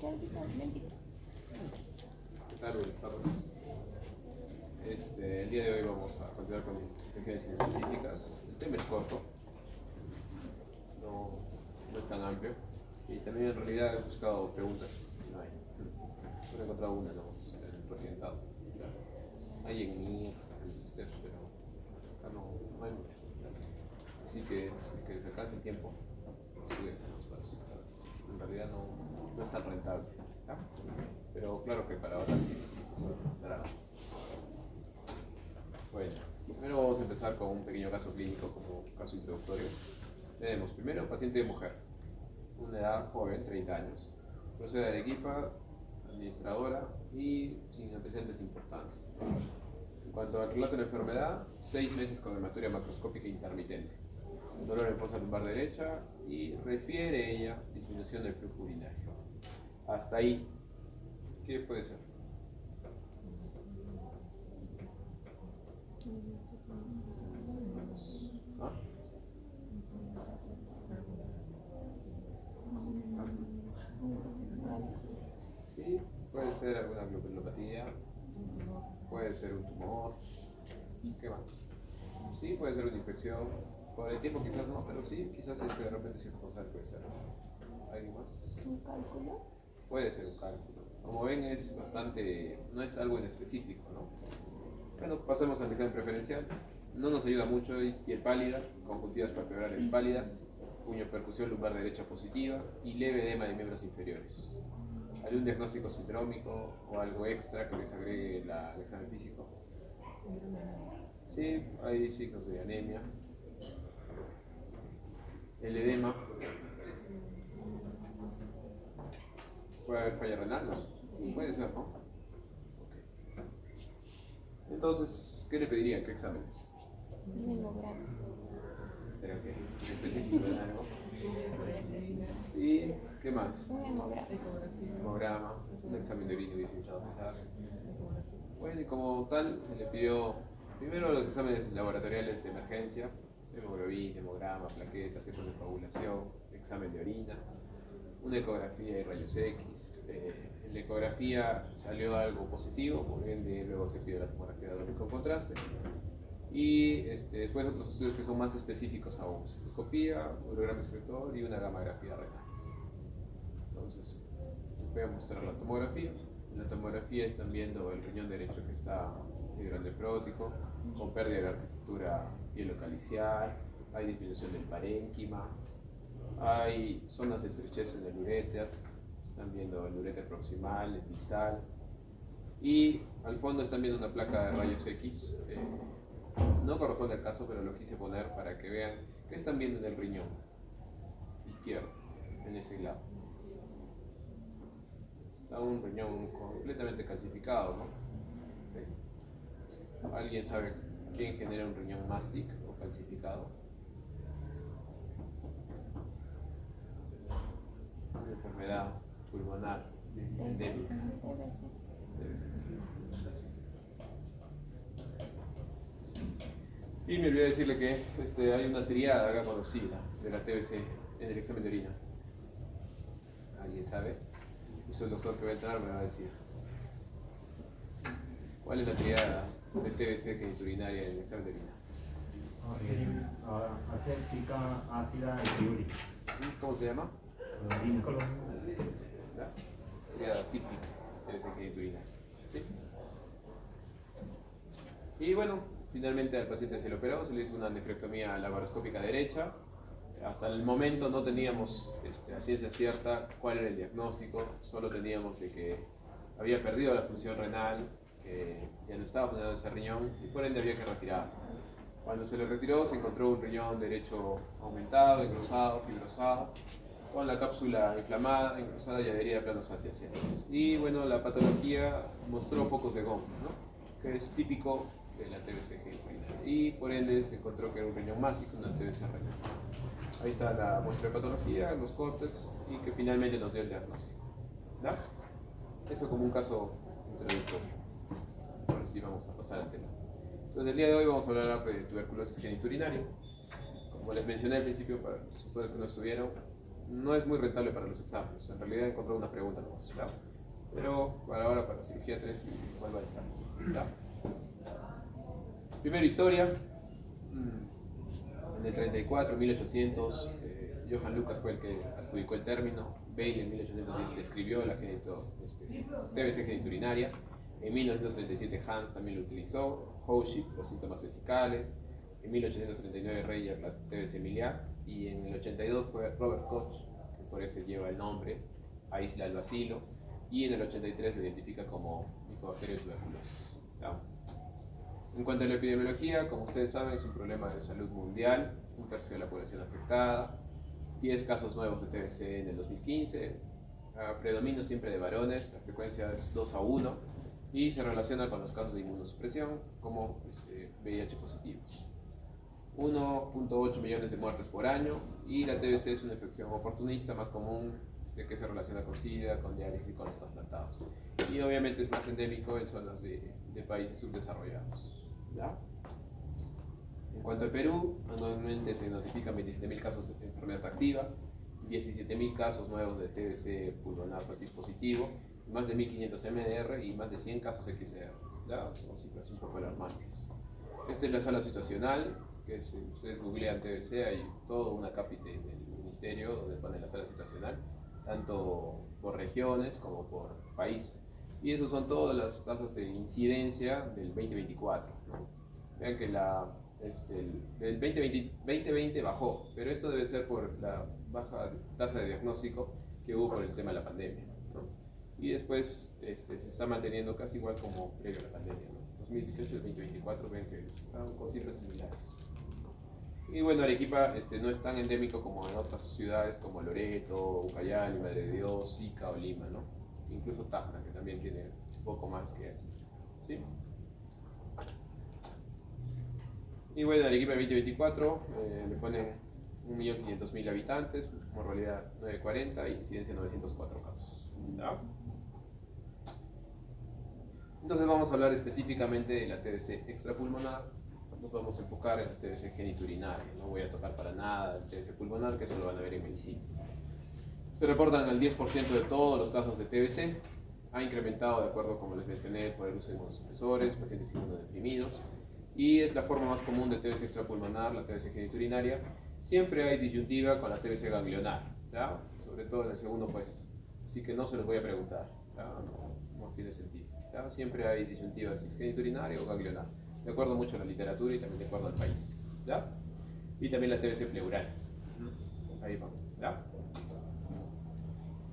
¿Qué tal? Buenas tardes. El día de hoy vamos a continuar con infecciones inespecíficas. El tema es corto, no es tan amplio. Y también en realidad he buscado preguntas y no hay. Solo he encontrado una nomás en el procedentado. Hay en MIR, en los steps, pero acá no hay mucho. Así que si es que les alcanza el tiempo, sigue más para sus exámenes. En realidad no es tan rentable. ¿Ya? Pero claro que para ahora sí se dará. Bueno, primero vamos a empezar con un pequeño caso clínico como caso introductorio. Tenemos primero paciente mujer, una edad joven, 30 años, procede de Arequipa, administradora y sin antecedentes importantes. En cuanto al relato de la enfermedad, 6 meses con hematuria macroscópica intermitente, dolor en fosa lumbar derecha y refiere ella disminución del flujo urinario. Hasta ahí, ¿qué puede ser? ¿Ah? Sí, puede ser alguna globulopatía, puede ser un tumor, ¿qué más? Sí, puede ser una infección, por el tiempo quizás no, pero sí, quizás es que de repente circunstancial puede ser. ¿Alguien más? ¿Un cálculo? Puede ser un cálculo. Como ven es bastante, no es algo en específico, ¿no? Bueno, pasemos al examen preferencial. No nos ayuda mucho, piel pálida, conjuntivas palpebrales pálidas, puño percusión lumbar derecha positiva y leve edema de miembros inferiores. ¿Algún diagnóstico sindrómico o algo extra que les agregue el examen físico? Sí, hay signos de anemia. El edema. ¿Puede haber falla renal? No. Puede ser, ¿no? Okay. Entonces, ¿qué le pedirían? ¿Qué exámenes? Un hemograma. ¿Pero qué? ¿Específico de algo? Sí, ¿qué más? Un hemograma. Hemograma, un examen de orina visualizado quizás. Bueno, y como tal, se le pidió primero los exámenes laboratoriales de emergencia, hemoglobina, hemograma, plaquetas, tiempos de coagulación, examen de orina, una ecografía y rayos X. En la ecografía salió algo positivo, por ende luego se pide la tomografía de abdomen con contraste. Y después otros estudios que son más específicos aún, cistoscopía, urograma excretor y una gammagrafía renal. Entonces, les voy a mostrar la tomografía. En la tomografía están viendo el riñón derecho que está hidronefrótico, con pérdida de la arquitectura pielocalicial, hay disminución del parénquima, hay zonas de estrechez en el uréter, están viendo el uréter proximal, el distal, y al fondo están viendo una placa de rayos X. No corresponde al caso, pero lo quise poner para que vean qué están viendo en el riñón izquierdo, en ese lado. Está un riñón completamente calcificado, ¿no? ¿Sí? ¿Alguien sabe quién genera un riñón mástic o calcificado? Una enfermedad pulmonar endémica. Debe ser. Y me olvidé decirle que hay una triada acá conocida de la TBC en el examen de orina. ¿Alguien sabe? Justo el doctor que va a entrar me va a decir. ¿Cuál es la triada de TBC geniturinaria en el examen de orina? Aséptica, ácida y diúrica. ¿Cómo se llama? Orina. ¿Ya? Triada típica TBC geniturinaria. ¿Sí? Y bueno, finalmente al paciente se le operó, se le hizo una nefrectomía laparoscópica derecha. Hasta el momento no teníamos a ciencia cierta cuál era el diagnóstico, solo teníamos de que había perdido la función renal, que ya no estaba funcionando ese riñón y por ende había que retirarlo. Cuando se le retiró se encontró un riñón derecho aumentado, engrosado, fibrosado, con la cápsula inflamada, engrosada y adherida a planos adyacentes. Y bueno, la patología mostró focos de goma, ¿no? Que es típico de la TBC geniturinaria. Y por ende se encontró que era un riñón mástico, una TBC renal. Ahí está la muestra de patología, los cortes y que finalmente nos dio el diagnóstico. ¿Ya? Eso como un caso introductorio. Ahora sí vamos a pasar al tema. Entonces el día de hoy vamos a hablar de tuberculosis geniturinaria. Como les mencioné al principio, para los autores que no estuvieron, no es muy rentable para los exámenes. En realidad he encontrado una pregunta nomás, ¿ya? Pero para ahora, para cirugía 3, igual va a estar, ¿ya? Primero, historia. En el 34, 1800, Johann Lucas fue el que adjudicó el término. Bailey en 1810 le escribió la TBC geniturinaria. En 1937 Hans también lo utilizó. Houship, los síntomas vesicales. En 1839 Reyer, la TBC miliar. Y en el 82 fue Robert Koch, que por eso lleva el nombre, aísla el bacilo. Y en el 83 lo identifica como Mycobacterium tuberculosis, ¿ya? En cuanto a la epidemiología, como ustedes saben, es un problema de salud mundial, 1/3 de la población afectada, 10 casos nuevos de TBC en el 2015, predominio siempre de varones, la frecuencia es 2 a 1 y se relaciona con los casos de inmunosupresión como VIH positivos. 1.8 millones de muertes por año y la TBC es una infección oportunista más común que se relaciona con SIDA, con diálisis y con los trasplantados. Y obviamente es más endémico en zonas de países subdesarrollados, ¿ya? En cuanto al Perú, anualmente se notifican 27.000 casos de enfermedad activa, 17.000 casos nuevos de TBC pulmonar otitis positivo, más de 1.500 MDR y más de 100 casos XR, ¿ya? Son cifras un poco alarmantes. Esta es la sala situacional, que si ustedes googlean TBC hay toda una cápita en el ministerio donde ponen la sala situacional, tanto por regiones como por país. Y esas son todas las tasas de incidencia del 2024, ¿no? Vean que del 2020 bajó, pero esto debe ser por la baja tasa de diagnóstico que hubo por el tema de la pandemia, ¿no? Y después se está manteniendo casi igual como previo a la pandemia, ¿no? 2018 y 2024 ven que están con cifras similares. Y bueno, Arequipa no es tan endémico como en otras ciudades como Loreto, Ucayali, Madre de Dios, Ica o Lima, ¿no? Incluso Tacna, que también tiene un poco más que aquí, ¿sí? Y bueno, Arequipa 2024 le ponen 1.500.000 habitantes, mortalidad 940 y incidencia 904 casos, ¿ya? Entonces vamos a hablar específicamente de la TBC extrapulmonar. Nos vamos a enfocar en la TBC geniturinaria. No voy a tocar para nada el TBC pulmonar, que eso lo van a ver en medicina. Se reportan el 10% de todos los casos de TBC. Ha incrementado, de acuerdo como les mencioné, por el uso de inmunosupresores, pacientes inmunodeprimidos. Y es la forma más común de TBC extrapulmonar, la TBC geniturinaria. Siempre hay disyuntiva con la TBC ganglionar, ¿ya? Sobre todo en el segundo puesto. Así que no se los voy a preguntar, ¿ya? No tiene sentido, ¿ya? Siempre hay disyuntiva si es geniturinaria o ganglionar, de acuerdo mucho a la literatura y también de acuerdo al país, ¿ya? Y también la TBC pleural. Ahí vamos, ¿ya?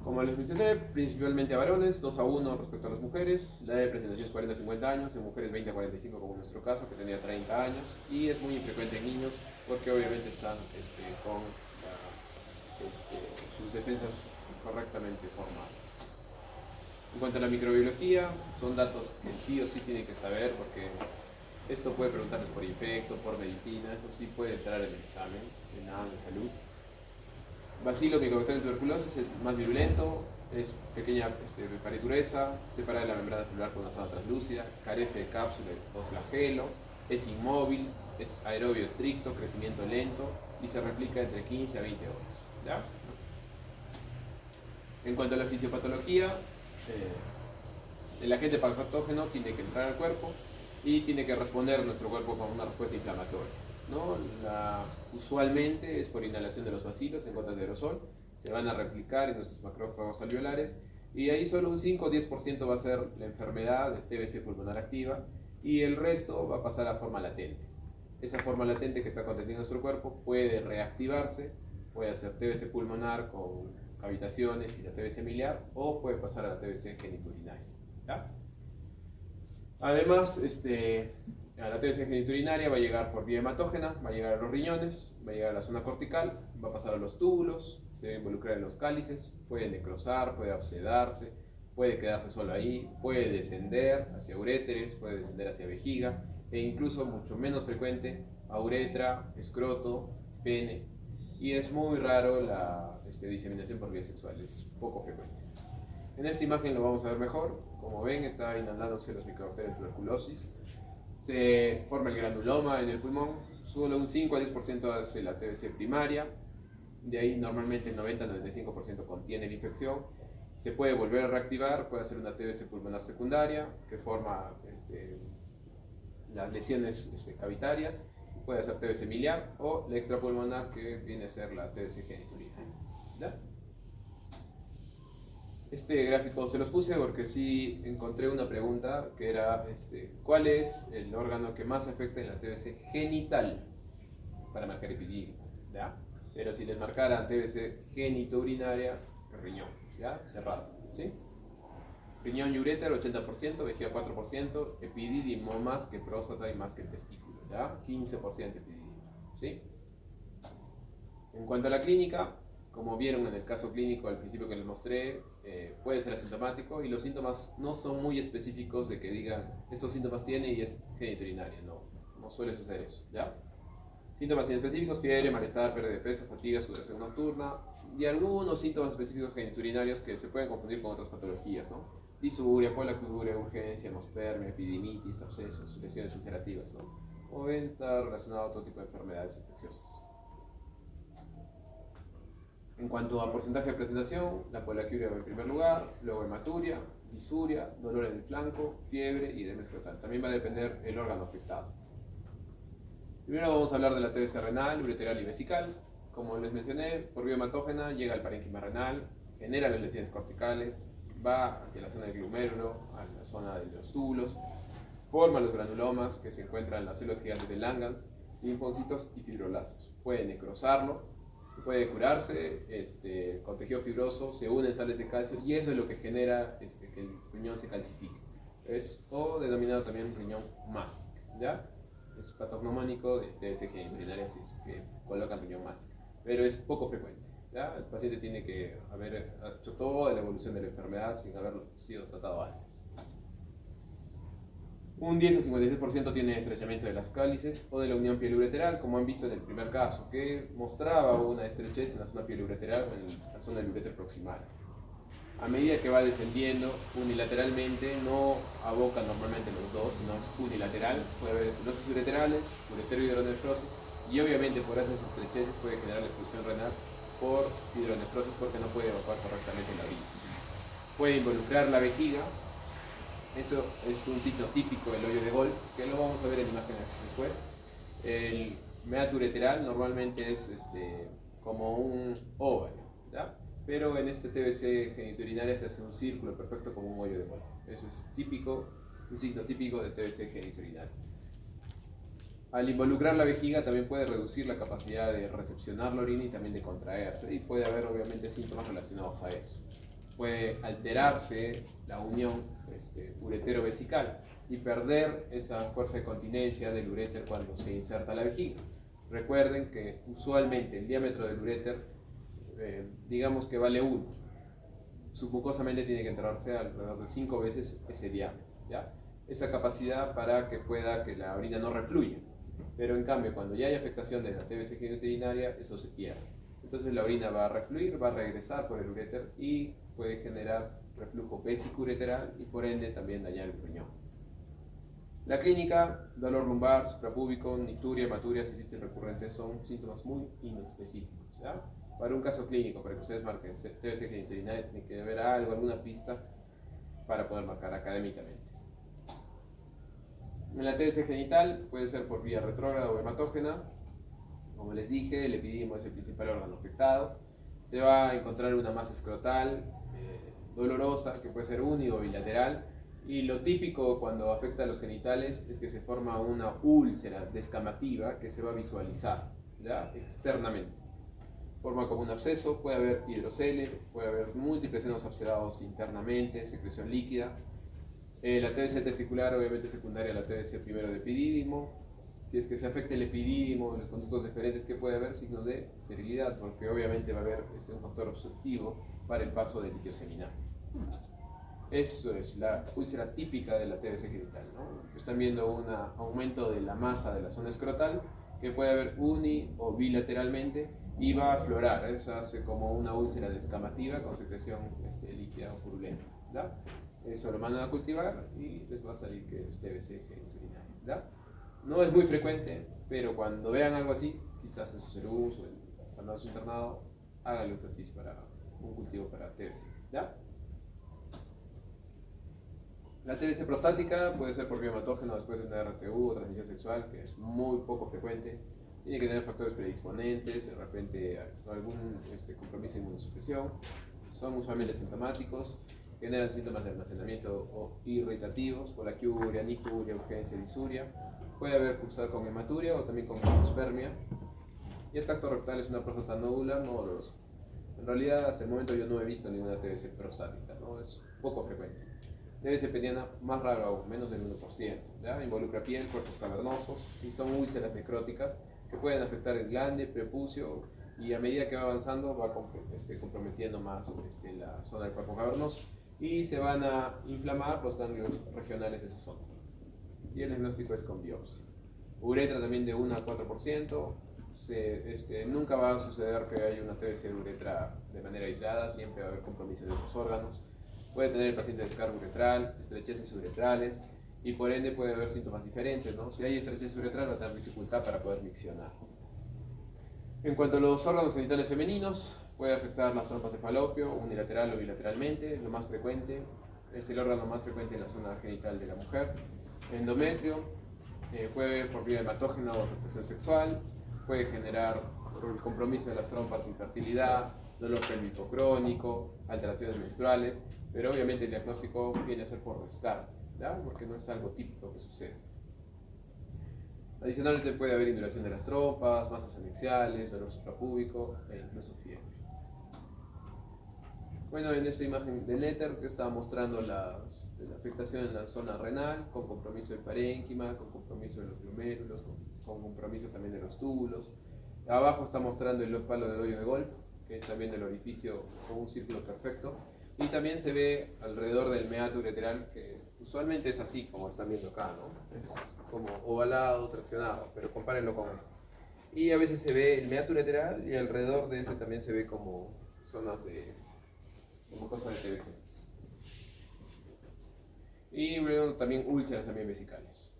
Como les mencioné, principalmente a varones, 2 a 1 respecto a las mujeres. La edad de presentación es 40 a 50 años, en mujeres 20 a 45 como en nuestro caso, que tenía 30 años. Y es muy infrecuente en niños porque obviamente están con sus defensas correctamente formadas. En cuanto a la microbiología, son datos que sí o sí tienen que saber porque esto puede preguntarles por infecto, por medicina, eso sí puede entrar en el examen de nada de salud. Bacilo Mycobacterium tuberculosis es el más virulento, es pequeña paritureza, separa de la membrana celular con una zona translúcida, carece de cápsula o flagelo, es inmóvil, es aerobio estricto, crecimiento lento y se replica entre 15 a 20 horas, ¿ya? En cuanto a la fisiopatología, el agente patógeno tiene que entrar al cuerpo y tiene que responder nuestro cuerpo con una respuesta inflamatoria, ¿no? Usualmente es por inhalación de los bacilos en gotas de aerosol, se van a replicar en nuestros macrófagos alveolares y ahí solo un 5 o 10% va a ser la enfermedad de TBC pulmonar activa y el resto va a pasar a forma latente. Esa forma latente que está conteniendo nuestro cuerpo puede reactivarse, puede hacer TBC pulmonar con cavitaciones y la TBC miliar o puede pasar a la TBC geniturinaria, ¿ya? Además, a la TBC geniturinaria va a llegar por vía hematógena, va a llegar a los riñones, va a llegar a la zona cortical, va a pasar a los túbulos, se va a involucrar en los cálices, puede necrosar, puede abscedarse, puede quedarse solo ahí, puede descender hacia uréteres, puede descender hacia vejiga e incluso mucho menos frecuente a uretra, escroto, pene, y es muy raro la diseminación por vía sexual, es poco frecuente. En esta imagen lo vamos a ver mejor. Como ven, está inhalándose los Mycobacterium tuberculosis. Se forma el granuloma en el pulmón. Solo un 5 a 10% hace la TBC primaria. de ahí normalmente el 90-95% contiene la infección. Se puede volver a reactivar, puede hacer una TBC pulmonar secundaria que forma las lesiones cavitarias, puede hacer TBC miliar o la extrapulmonar que viene a ser la TBC genitourinaria. ¿Ya? Este gráfico se los puse porque sí encontré una pregunta que era ¿cuál es el órgano que más afecta en la TBC genital? Para marcar epidídimo, ¿ya? Pero si les marcaran TBC genitourinaria, riñón, ¿ya? Cerrado, ¿sí? Riñón y uréter 80%, vejiga 4%, epidídimo más que próstata y más que el testículo, ¿ya? 15% epidídimo, ¿sí? En cuanto a la clínica, como vieron en el caso clínico al principio que les mostré, puede ser asintomático y los síntomas no son muy específicos de que digan estos síntomas tiene y es genitourinaria, no suele suceder eso, ¿ya? Síntomas inespecíficos, fiebre, malestar, pérdida de peso, fatiga, sudoración nocturna y algunos síntomas específicos genitourinarios que se pueden confundir con otras patologías, ¿no? Disuria, polacuria, urgencia, hemospermia, epididimitis, abscesos, lesiones ulcerativas, ¿no? O pueden estar relacionados a otro tipo de enfermedades infecciosas. En cuanto a porcentaje de presentación, la polaquiuria va en primer lugar, luego hematuria, disuria, dolor en el flanco, fiebre y edema escrotal. También va a depender el órgano afectado. Primero vamos a hablar de la TBC renal, ureteral y vesical. Como les mencioné, por vía hematógena llega al parénquima renal, genera las lesiones corticales, va hacia la zona del glomérulo, a la zona de los túbulos, forma los granulomas que se encuentran en las células gigantes de Langerhans, linfocitos y fibroblastos. Puede necrosarlo, puede curarse con tejido fibroso, se unen sales de calcio y eso es lo que genera que el riñón se calcifique. O denominado también riñón mástic, ¿ya? Es patognomónico de TBC genitourinaria si es que colocan riñón mástic, pero es poco frecuente, ¿ya? El paciente tiene que haber hecho toda la evolución de la enfermedad sin haber sido tratado antes. Un 10 a 56% tiene estrechamiento de las cálices o de la unión piel-ureteral, como han visto en el primer caso, que mostraba una estrechez en la zona piel-ureteral o en la zona del uréter proximal. A medida que va descendiendo unilateralmente, no aboca normalmente los dos, sino es unilateral. Puede haber estenosis ureterales, ureterohidronefrosis y obviamente por esas estrecheces puede generar la exclusión renal por hidronefrosis porque no puede evacuar correctamente la orina. Puede involucrar la vejiga. Eso es un signo típico del hoyo de golf, que lo vamos a ver en imágenes después. El meato ureteral normalmente es como un óvalo, ¿ya? Pero en este TBC genitourinaria se hace un círculo perfecto como un hoyo de golf. Eso es típico, un signo típico de TBC genitourinaria. Al involucrar la vejiga también puede reducir la capacidad de recepcionar la orina y también de contraerse, y puede haber obviamente síntomas relacionados a eso. Puede alterarse la unión uretero-vesical y perder esa fuerza de continencia del uréter cuando se inserta la vejiga. Recuerden que usualmente el diámetro del uréter, digamos que vale 1. Submucosamente tiene que entrarse alrededor de 5 veces ese diámetro, ¿ya? Esa capacidad para que pueda que la orina no refluya. Pero en cambio, cuando ya hay afectación de la TBC genitourinaria, eso se pierde. Entonces la orina va a refluir, va a regresar por el uréter y puede generar reflujo vesicureteral y por ende también dañar el riñón. La clínica, dolor lumbar, suprapúbico, nicturia, hematuria, cistitis recurrente son síntomas muy inespecíficos, ¿ya? Para un caso clínico, para que ustedes marquen TBC genitourinaria, tiene que haber algo, alguna pista para poder marcar académicamente. En la TBC genital puede ser por vía retrógrada o hematógena. Como les dije, el epididimo es el principal órgano afectado. Se va a encontrar una masa escrotal dolorosa, que puede ser uni o bilateral. Y lo típico cuando afecta a los genitales es que se forma una úlcera descamativa que se va a visualizar, ¿ya? Externamente. Forma como un absceso, puede haber hidrocele, puede haber múltiples senos abscedados internamente, secreción líquida. La TBC testicular obviamente secundaria a la TBC primero de epidídimo. Si es que se afecta el epidídimo, los conductos deferentes, que puede haber signos de esterilidad, porque obviamente va a haber un factor obstructivo para el paso del líquido seminal. Eso es la úlcera típica de la TBC genital, ¿no? Están viendo un aumento de la masa de la zona escrotal, que puede haber uni o bilateralmente, y va a aflorar. Eso hace como una úlcera descamativa con secreción líquida o purulenta, ¿ya? Eso lo mandan a cultivar y les va a salir que es TBC genitourinaria, ¿ya? No es muy frecuente, pero cuando vean algo así, quizás en su ceruz o en cuando hace internado, hágale un fetiche para un cultivo para TBC. ¿Ya? La TBC prostática puede ser por vía hematógena después de una RTU o transmisión sexual, que es muy poco frecuente. Tiene que tener factores predisponentes, de repente algún compromiso de inmunosupresión. Son usualmente sintomáticos, generan síntomas de almacenamiento o irritativos, colaquiuria, nicuria, urgencia, disuria. Puede haber cursado con hematuria o también con hemospermia. Y el tacto rectal es una próstata nódula no dolorosa. En realidad, hasta el momento yo no he visto ninguna TBC prostática, ¿no? Es poco frecuente. TBC peniana más raro aún, menos del 1%. ¿Ya? Involucra piel, cuerpos cavernosos y son úlceras necróticas que pueden afectar el glande, prepucio, y a medida que va avanzando va comprometiendo más la zona del cuerpo cavernoso y se van a inflamar los ganglios regionales de esa zona. Y el diagnóstico es con biopsia. Uretra también de 1 a 4%. Nunca va a suceder que haya una TBC de uretra de manera aislada, siempre va a haber compromiso de otros órganos. Puede tener el paciente descarga uretral, estrecheces uretrales y por ende puede haber síntomas diferentes, ¿no? Si hay estrechez uretral va a tener dificultad para poder miccionar. En cuanto a los órganos genitales femeninos, puede afectar las trompas de falopio unilateral o bilateralmente. Lo más frecuente es el órgano más frecuente en la zona genital de la mujer. Endometrio puede por vía hematógena o afectación sexual, puede generar por el compromiso de las trompas infertilidad, dolor pélvico crónico, alteraciones menstruales, pero obviamente el diagnóstico viene a ser por descarte, ¿ya? Porque no es algo típico que sucede. Adicionalmente puede haber induración de las trompas, masas anexiales, dolor suprapúbico e incluso fiebre. Bueno, en esta imagen de Netter que está mostrando la afectación en la zona renal, con compromiso del parénquima, con compromiso de los glomérulos, con compromiso también de los túbulos. Abajo está mostrando el palo del hoyo de golf, que es también el orificio con un círculo perfecto. Y también se ve alrededor del meato ureteral, que usualmente es así como están viendo acá, ¿no? Es como ovalado, traccionado, pero compárenlo con este. Y a veces se ve el meato ureteral y alrededor de ese también se ve como zonas como cosas de TBC. Y luego también úlceras también vesicales.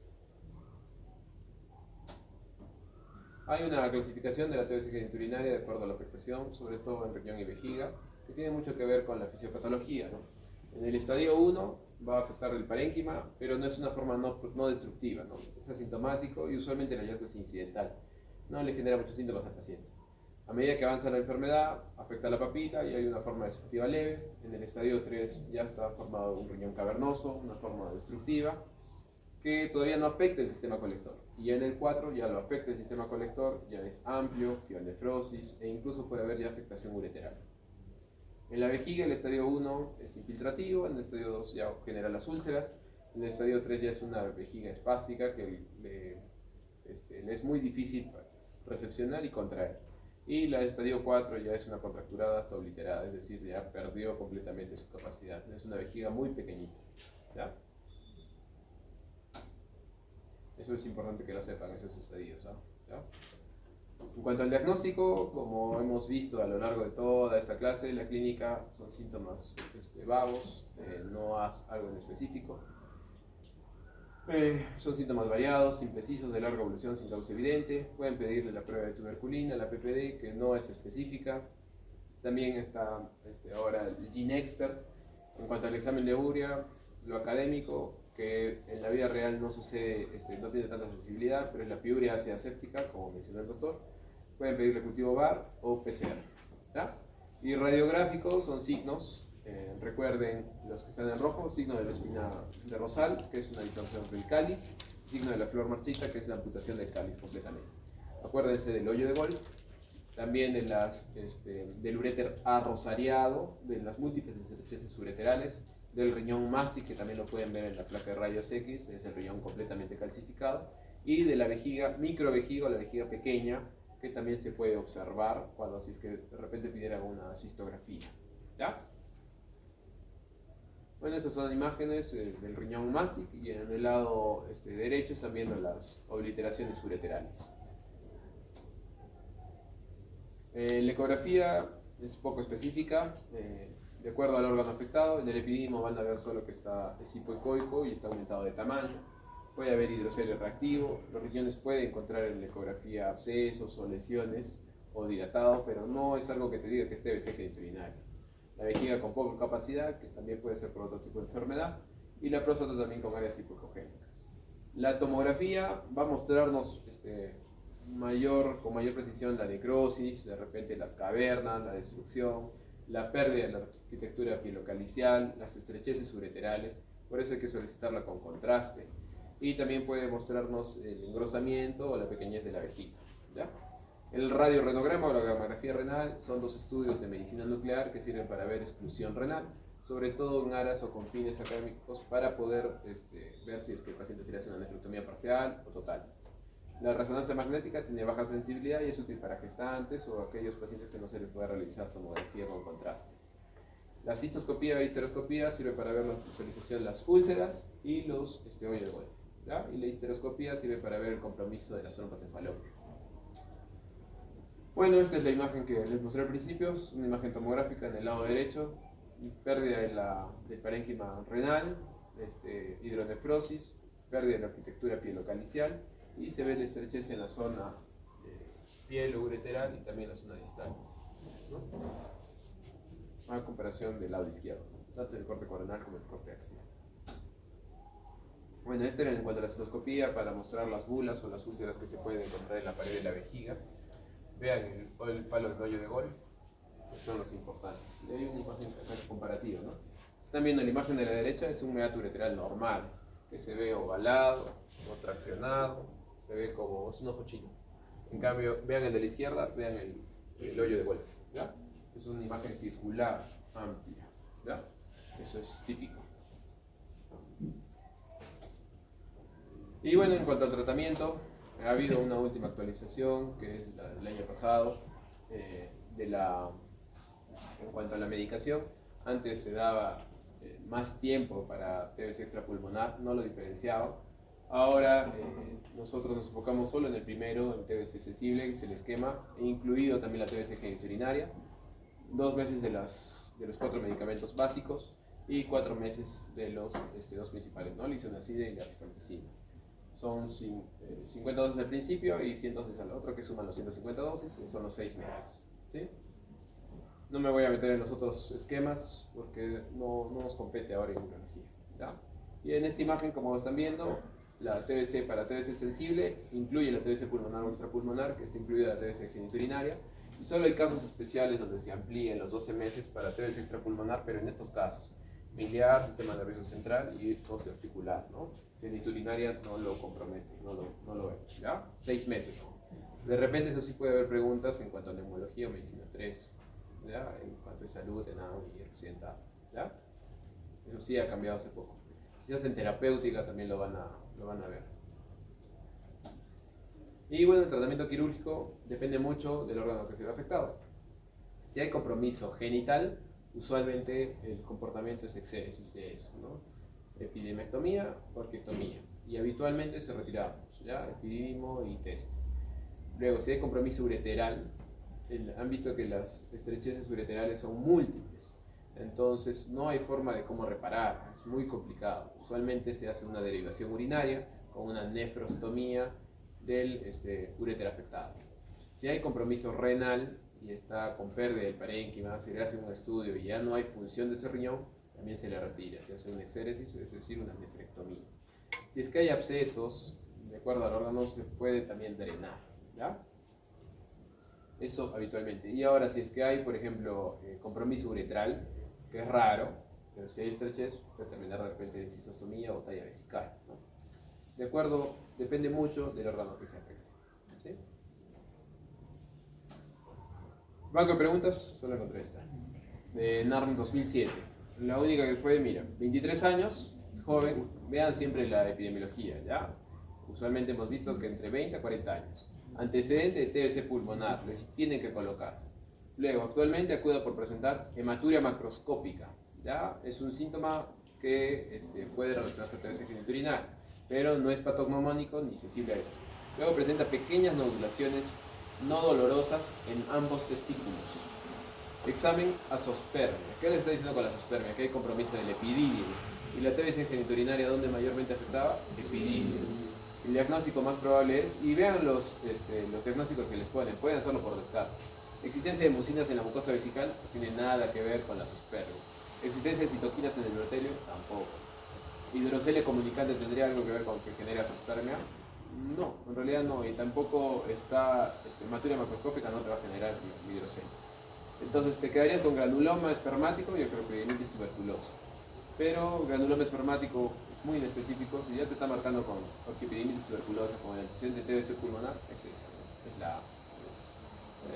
Hay una clasificación de la TBC genitourinaria de acuerdo a la afectación, sobre todo en riñón y vejiga, que tiene mucho que ver con la fisiopatología, ¿no? En el estadio 1 va a afectar el parénquima, pero no es una forma no destructiva, ¿no? Es asintomático y usualmente el hallazgo es incidental. No le genera muchos síntomas al paciente. A medida que avanza la enfermedad, afecta la papila y hay una forma destructiva leve. En el estadio 3 ya está formado un riñón cavernoso, una forma destructiva, que todavía no afecta el sistema colector. Y en el 4 ya lo afecta el sistema colector, ya es amplio, nefrosis e incluso puede haber ya afectación ureteral. En la vejiga el estadio 1 es infiltrativo, en el estadio 2 ya genera las úlceras, en el estadio 3 ya es una vejiga espástica que le es muy difícil recepcionar y contraer. Y la estadio 4 ya es una contracturada hasta obliterada, es decir, ya perdió completamente su capacidad. Es una vejiga muy pequeñita. ¿Ya? Eso es importante que lo sepan, esos estadios. ¿Ya? En cuanto al diagnóstico, como hemos visto a lo largo de toda esta clase, la clínica son síntomas vagos, no algo en específico. Son síntomas variados, imprecisos, de larga evolución sin causa evidente. Pueden pedirle la prueba de tuberculina, la PPD, que no es específica. También está ahora el GeneXpert. En cuanto al examen de urea, lo académico, que en la vida real no sucede, no tiene tanta sensibilidad, pero es la piuria ácida séptica, como mencionó el doctor. Pueden pedirle cultivo VAR o PCR. ¿Ya? Y radiográficos son signos. Recuerden los que están en rojo, signo de la espina de rosal, que es una distorsión del cáliz, signo de la flor marchita, que es la amputación del cáliz completamente. Acuérdense del hoyo de golf, también del uréter arrosariado, de las múltiples estrecheces ureterales, del riñón mástil, que también lo pueden ver en la placa de rayos X, es el riñón completamente calcificado, y de la vejiga, microvejiga o la vejiga pequeña, que también se puede observar cuando si es que de repente pidieran una cistografía. ¿Ya? Bueno, esas son imágenes del riñón mástil y en el lado derecho están viendo las obliteraciones ureterales. La ecografía es poco específica, de acuerdo al órgano afectado. En el epididimo van a ver solo que es hipoecoico y está aumentado de tamaño. Puede haber hidrocelio reactivo. Los riñones pueden encontrar en la ecografía abscesos o lesiones o dilatado, pero no es algo que te diga que es TBC genitourinario. La vejiga con poca capacidad, que también puede ser por otro tipo de enfermedad, y la próstata también con áreas hipoecogénicas. La tomografía va a mostrarnos con mayor precisión la necrosis, de repente las cavernas, la destrucción, la pérdida de la arquitectura pilocalicial, las estrecheces ureterales, por eso hay que solicitarla con contraste. Y también puede mostrarnos el engrosamiento o la pequeñez de la vejiga, ¿ya? El radiorenograma o la gamografía renal son dos estudios de medicina nuclear que sirven para ver exclusión renal, sobre todo en aras o con fines académicos para poder ver si es que el paciente se le hace una nefrectomía parcial o total. La resonancia magnética tiene baja sensibilidad y es útil para gestantes o aquellos pacientes que no se les pueda realizar tomografía con contraste. La cistoscopía e histeroscopía sirve para ver la visualización de las úlceras y los hoyos de Wolf, ¿ya? Y la histeroscopía sirve para ver el compromiso de las trompas cefalópicas. Bueno, esta es la imagen que les mostré al principio, es una imagen tomográfica en el lado derecho, pérdida del parénquima renal, hidronefrosis, pérdida de la arquitectura pielocalicial y se ve la estrechez en la zona pielo-ureteral y también en la zona distal, ¿no? A comparación del lado izquierdo, tanto el corte coronal como el corte axial. Bueno, este era en cuanto a la cistoscopía para mostrar las bulas o las úlceras que se pueden encontrar en la pared de la vejiga. Vean el palo del hoyo de Wolf, que son los importantes. Y hay una imagen comparativa, ¿no? Están viendo la imagen de la derecha, es un meato ureteral normal, que se ve ovalado o traccionado, se ve como es un ojo chino. En cambio, vean el de la izquierda, vean el hoyo de Wolf, ¿ya? Es una imagen circular, amplia, ¿ya? Eso es típico. Y bueno, en cuanto al tratamiento, ha habido una última actualización, que es el año pasado, en cuanto a la medicación. Antes se daba más tiempo para TBC extrapulmonar, no lo diferenciaba. Ahora nosotros nos enfocamos solo en el primero, en TBC sensible, que es el esquema, e incluido también la TBC genitourinaria, 2 meses de los 4 medicamentos básicos y 4 meses de los 2 principales, ¿no? Lisonacida y la rifampicina. Son 50 dosis al principio y 100 dosis al otro, que suman los 150 dosis, que son los 6 meses, ¿sí? No me voy a meter en los otros esquemas porque no nos compete ahora en urología, ¿ya? Y en esta imagen, como están viendo, la TBC para TBC sensible incluye la TBC pulmonar o extrapulmonar, que está incluida la TBC genitourinaria, y solo hay casos especiales donde se amplíen los 12 meses para TBC extrapulmonar, pero en estos casos, miliar, sistema nervioso central y osteoarticular, ¿no? Genitourinaria no lo compromete, no lo ve, ¿ya? 6 meses. De repente eso sí puede haber preguntas en cuanto a neumología o medicina 3, ¿ya? En cuanto a salud, en AU y occidental, ¿ya? Eso sí ha cambiado hace poco. Quizás en terapéutica también lo van a ver. Y bueno, el tratamiento quirúrgico depende mucho del órgano que se ve afectado. Si hay compromiso genital, usualmente el comportamiento es exéresis de eso, ¿no? Epididimectomía o orquiectomía, y habitualmente se retiramos, ¿ya? Epididimo y teste. Luego, si hay compromiso ureteral, han visto que las estrecheces ureterales son múltiples, entonces no hay forma de cómo reparar, es muy complicado. Usualmente se hace una derivación urinaria con una nefrostomía del uréter afectado. Si hay compromiso renal y está con pérdida del parénquima, se le hace un estudio y ya no hay función de ese riñón, también se le retira, se hace una exéresis, es decir, una nefrectomía. Si es que hay abscesos, de acuerdo al órgano, se puede también drenar, ¿ya? Eso habitualmente. Y ahora, si es que hay, por ejemplo, compromiso uretral, que es raro, pero si hay estrechez, puede terminar de repente en cistostomía o talla vesical, ¿no? De acuerdo, depende mucho del órgano que se afecte, ¿sí? Banco de preguntas, solo encontré esta, de NARM 2007. La única que fue, mira, 23 años, joven, vean siempre la epidemiología, ¿ya? Usualmente hemos visto que entre 20 a 40 años. Antecedente de TBC pulmonar, les tienen que colocar. Luego, actualmente acuda por presentar hematuria macroscópica, ¿ya? Es un síntoma que puede relacionarse a TBC genitourinaria, pero no es patognomónico ni sensible a esto. Luego presenta pequeñas nodulaciones no dolorosas en ambos testículos. Examen azospermia. ¿Qué les está diciendo con la azospermia? Que hay compromiso del epidídimo. ¿Y la TBC genitourinaria dónde mayormente afectaba? Epidídimo. el diagnóstico más probable es, y vean los diagnósticos que les ponen, pueden hacerlo por descarte. Existencia de mucinas en la mucosa vesical no tiene nada que ver con la zoospermia. Existencia de citoquinas en el urotelio tampoco. Hidrocelia comunicante tendría algo que ver con que genera zoospermia. No, en realidad no, y tampoco está hematuria macroscópica no te va a generar hidrocelia. Entonces te quedarías con granuloma espermático y acroepididimitis tuberculosa. Pero granuloma espermático es muy inespecífico, si ya te está marcando con acroepididimitis tuberculosa como el antecedente TBC pulmonar, es esa, ¿no?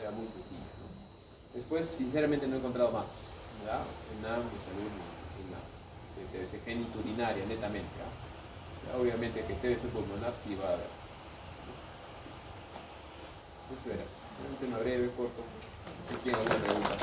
Era muy sencilla, ¿no? Después, sinceramente, no he encontrado más, ¿verdad? En NAM, en salud, ni nada. De TBC genitourinaria, netamente, ¿verdad? Obviamente que TBC pulmonar sí va a haber. Eso era. Un tema breve, corto. Si tienen alguna pregunta.